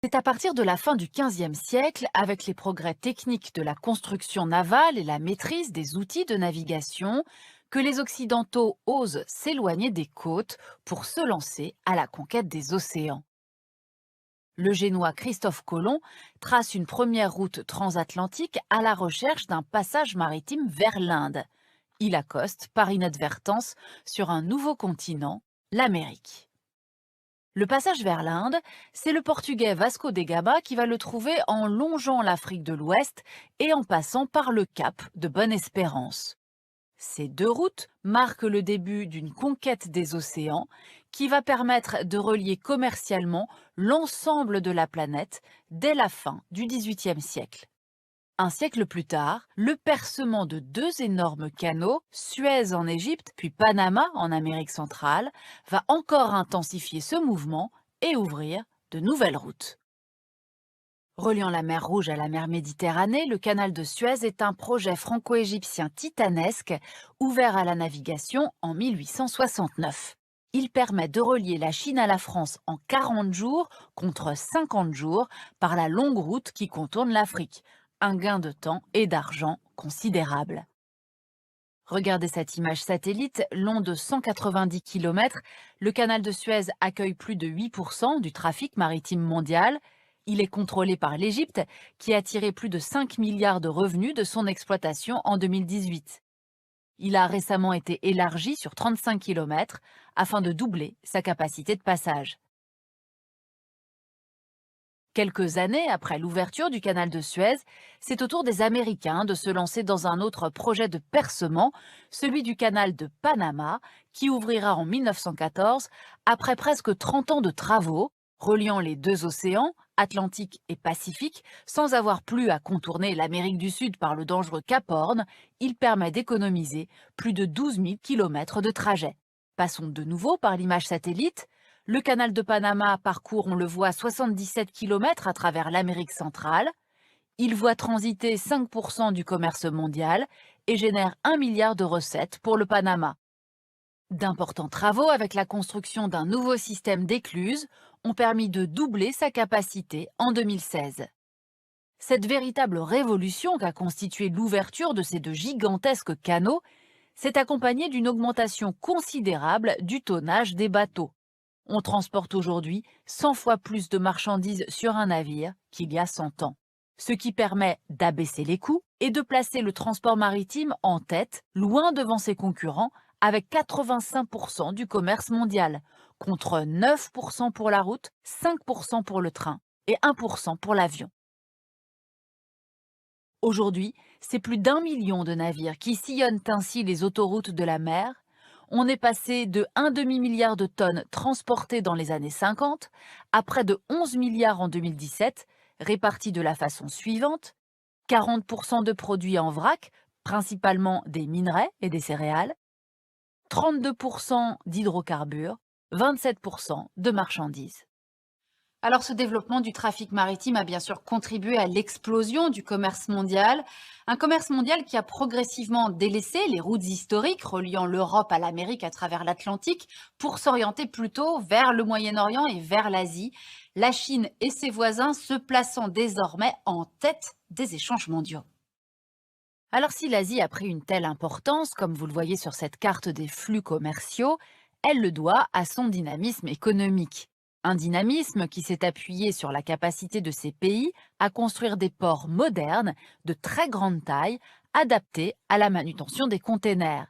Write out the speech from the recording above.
C'est à partir de la fin du XVe siècle, avec les progrès techniques de la construction navale et la maîtrise des outils de navigation, que les Occidentaux osent s'éloigner des côtes pour se lancer à la conquête des océans. Le Génois Christophe Colomb trace une première route transatlantique à la recherche d'un passage maritime vers l'Inde. Il accoste par inadvertance sur un nouveau continent, l'Amérique. Le passage vers l'Inde, c'est le Portugais Vasco de Gama qui va le trouver en longeant l'Afrique de l'Ouest et en passant par le Cap de Bonne-Espérance. Ces deux routes marquent le début d'une conquête des océans qui va permettre de relier commercialement l'ensemble de la planète dès la fin du XVIIIe siècle. Un siècle plus tard, le percement de deux énormes canaux, Suez en Égypte puis Panama en Amérique centrale, va encore intensifier ce mouvement et ouvrir de nouvelles routes. Reliant la mer Rouge à la mer Méditerranée, le canal de Suez est un projet franco-égyptien titanesque ouvert à la navigation en 1869. Il permet de relier la Chine à la France en 40 jours contre 50 jours par la longue route qui contourne l'Afrique. Un gain de temps et d'argent considérable. Regardez cette image satellite, long de 190 km, le canal de Suez accueille plus de 8% du trafic maritime mondial. Il est contrôlé par l'Égypte, qui a tiré plus de 5 milliards de revenus de son exploitation en 2018. Il a récemment été élargi sur 35 km afin de doubler sa capacité de passage. Quelques années après l'ouverture du canal de Suez, c'est au tour des Américains de se lancer dans un autre projet de percement, celui du canal de Panama, qui ouvrira en 1914 après presque 30 ans de travaux, reliant les deux océans, Atlantique et Pacifique, sans avoir plus à contourner l'Amérique du Sud par le dangereux Cap Horn. Il permet d'économiser plus de 12 000 km de trajet. Passons de nouveau par l'image satellite. Le canal de Panama parcourt, on le voit, 77 km à travers l'Amérique centrale. Il voit transiter 5% du commerce mondial et génère 1 milliard de recettes pour le Panama. D'importants travaux avec la construction d'un nouveau système d'écluses ont permis de doubler sa capacité en 2016. Cette véritable révolution qu'a constituée l'ouverture de ces deux gigantesques canaux s'est accompagnée d'une augmentation considérable du tonnage des bateaux. On transporte aujourd'hui 100 fois plus de marchandises sur un navire qu'il y a 100 ans, ce qui permet d'abaisser les coûts et de placer le transport maritime en tête, loin devant ses concurrents, avec 85% du commerce mondial, contre 9% pour la route, 5% pour le train et 1% pour l'avion. Aujourd'hui, c'est plus d'1 million de navires qui sillonnent ainsi les autoroutes de la mer. On est passé de 1,5 milliard de tonnes transportées dans les années 50 à près de 11 milliards en 2017, répartis de la façon suivante: 40% de produits en vrac, principalement des minerais et des céréales, 32% d'hydrocarbures, 27% de marchandises. Alors ce développement du trafic maritime a bien sûr contribué à l'explosion du commerce mondial, un commerce mondial qui a progressivement délaissé les routes historiques reliant l'Europe à l'Amérique à travers l'Atlantique pour s'orienter plutôt vers le Moyen-Orient et vers l'Asie, la Chine et ses voisins se plaçant désormais en tête des échanges mondiaux. Alors si l'Asie a pris une telle importance, comme vous le voyez sur cette carte des flux commerciaux, elle le doit à son dynamisme économique. Un dynamisme qui s'est appuyé sur la capacité de ces pays à construire des ports modernes de très grande taille, adaptés à la manutention des containers.